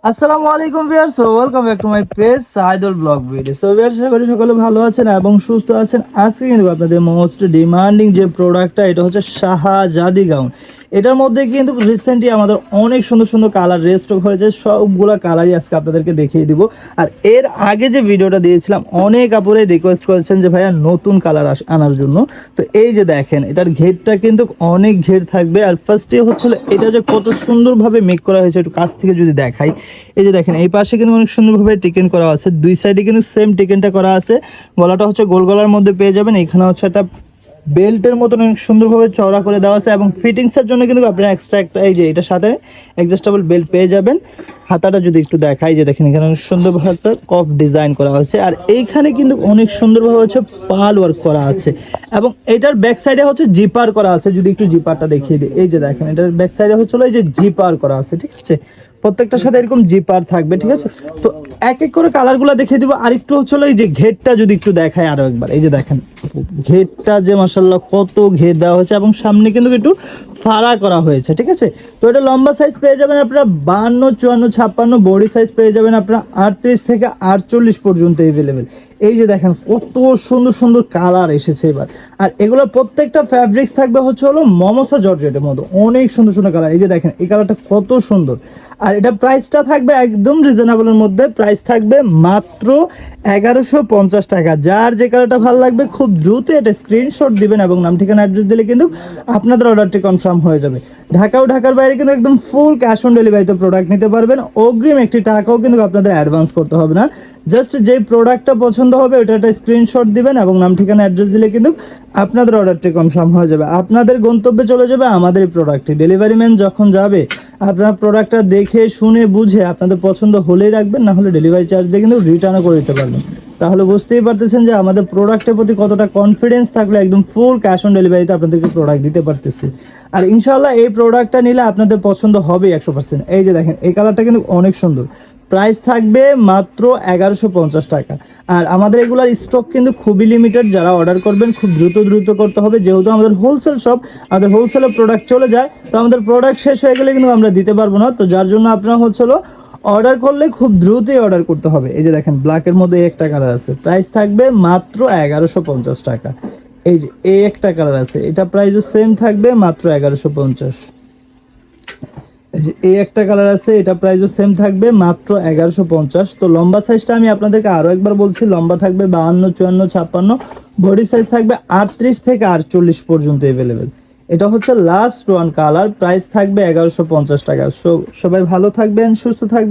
আসসালামু আলাইকুম viewers, welcome back to my page Saidul blog video. So viewers, আশা করি সকলে ভালো আছেন এবং সুস্থ আছেন। আজকে কিন্তু আপনাদের মোস্ট ডিমান্ডিং যে প্রোডাক্টটা, এটা হচ্ছে শাহজাদি গাউন। এটার মধ্যে কিন্তু রিসেন্টলি আমাদের অনেক সুন্দর সুন্দর কালার রেস্টক হয়েছে, সবগুলা কালারই আজকে আপনাদেরকে দেখিয়ে দিব। আর এর আগে যে ভিডিওটা দিয়েছিলাম, অনেক আপুরে রিকোয়েস্ট করেছেন যে ভাইয়া নতুন কালার আনার জন্য। তো এই যে দেখেন, এটার ঘেরটা কিন্তু অনেক ঘের থাকবে। আর ফার্স্টে হচ্ছিল এটা যে কত সুন্দরভাবে মেক করা হয়েছে, একটু কাছ থেকে যদি দেখাই, এই যে দেখেন এই পাশে কিন্তু অনেক সুন্দরভাবে টিকেন করা আছে, দুই সাইডে কিন্তু সেম টিকেনটা করা আছে। গলাটা হচ্ছে গোল গলার মধ্যে পেয়ে যাবেন। এখানে হচ্ছে একটা বেল্টের মতন অনেক সুন্দরভাবে চওড়া করে দেওয়া আছে এবং ফিটিংসের জন্য কিন্তু আপনারা এক্সট্রা একটা এই যে এটার সাথে অ্যাডজাস্টেবল বেল্ট পেয়ে যাবেন। হাতাটা যদি একটু দেখাই, যে দেখেন এখানে অনেক সুন্দরভাবে কফ ডিজাইন করা হয়েছে। আর এইখানে কিন্তু অনেক সুন্দরভাবে হচ্ছে পাল ওয়ার্ক করা আছে এবং এটার ব্যাক সাইডে হচ্ছে জিপার করা আছে। যদি একটু জিপারটা দেখিয়ে দিই, এই যে দেখেন এটার ব্যাক সাইডে হচ্ছে এই যে জিপার করা আছে, ঠিক আছে। প্রত্যেকটার সাথে এরকম জিপার থাকবে, ঠিক আছে। তো এক এক করে কালারগুলো দেখিয়ে দিব। আর একটু হচ্ছে এই যে ঘেরটা যদি একটু দেখায় আরো একবার, এই যে দেখেন ঘেরটা যে মাশাআল্লাহ কত ঘের দেওয়া হয়েছে এবং সামনে কিন্তু একটু ফাড়া করা হয়েছে, ঠিক আছে। তো এটা লম্বা সাইজ পেয়ে যাবেন আপনারা 52, 54, 56। বডি সাইজ পেয়ে যাবেন আপনারা 38 থেকে 48 পর্যন্ত এভেলেবেল। এই যে দেখেন কত সুন্দর সুন্দর কালার এসেছে এবার। আর এগুলোর প্রত্যেকটা ফ্যাব্রিক্স থাকবে হচ্ছে মমসা জর্জেটের মতো, অনেক সুন্দর সুন্দর কালার। এই যে দেখেন এই কালারটা কত সুন্দর। আর এটা প্রাইসটা থাকবে একদম রিজনেবলের মধ্যে, প্রাইস থাকবে মাত্র 1150 টাকা। যার যে কালারটা ভালো লাগবে খুব দ্রুত এটা স্ক্রিনশট দিবেন এবং নাম ঠিকানা অ্যাড্রেস দিলে কিন্তু আপনাদের অর্ডারটি কনফার্ম হয়ে যাবে। ঢাকা ও ঢাকার বাইরে কিন্তু একদম ফুল ক্যাশ অন ডেলিভারিতে প্রোডাক্ট নিতে পারবেন। অগ্রিম একটি টাকাও কিন্তু আপনাদের অ্যাডভান্স করতে হবে না। জাস্ট যেই প্রোডাক্টটা পছন্দ হবে ওটা একটা স্ক্রিনশট দিবেন এবং নাম ঠিকানা অ্যাড্রেস দিলে কিন্তু আপনাদের অর্ডারটি কনফার্ম হয়ে যাবে। আপনাদের গন্তব্যে চলে যাবে আমাদের এই প্রোডাক্টটি। ডেলিভারি ম্যান যখন যাবে আপনারা প্রোডাক্টটা দেখে শুনে বুঝে আপনাদের পছন্দ হলেই রাখবেন, না হলে ডেলিভারি চার্জ দিয়ে কিন্তু রিটার্নও করে দিতে পারবেন। তাহলে বুঝতেই পারতেছেন যে আমাদের প্রোডাক্টের প্রতি কতটা কনফিডেন্স থাকলে একদম ফুল ক্যাশ অন ডেলিভারিতে আপনাদেরকে প্রোডাক্ট দিতে পারতেছি। আর ইনশাআল্লাহ এই প্রোডাক্টটা নিলে আপনাদের পছন্দ হবে 100%। এই যে দেখেন এই কালারটা কিন্তু অনেক সুন্দর। প্রাইস থাকবে মাত্র 1150 টাকা। আর আমাদের এগুলার স্টক কিন্তু খুবই লিমিটেড। যারা অর্ডার করবেন খুব দ্রুত করতে হবে, যেহেতু আমাদের হোলসেল শপ, আমাদের হোলসেলে প্রোডাক্ট চলে যায়। তো আমাদের প্রোডাক্ট শেষ হয়ে গেলে কিন্তু আমরা দিতে পারবো না। তো যার জন্য আপনারা অর্ডার করলে খুব দ্রুতই অর্ডার করতে হবে। এই যে দেখেন ব্ল্যাকের মধ্যে একটা কালার আছে, প্রাইস থাকবে মাত্র 1150 টাকা। এই যে এই একটা কালার আছে, এটা প্রাইসও সেম থাকবে মাত্র 1150। এই একটা কালার আছে, এটা প্রাইসও সেম থাকবে মাত্র 1150। তো লম্বা সাইজটা আমি আপনাদেরকে আরো একবার বলছি, লম্বা থাকবে 52, 54, 56। বডি সাইজ থাকবে 38 থেকে 48 পর্যন্ত এভেলেবেল। এটা হচ্ছে লাস্ট ওয়ান কালার, প্রাইস থাকবে 1150 টাকা। সবাই ভালো থাকবেন, সুস্থ থাকবেন।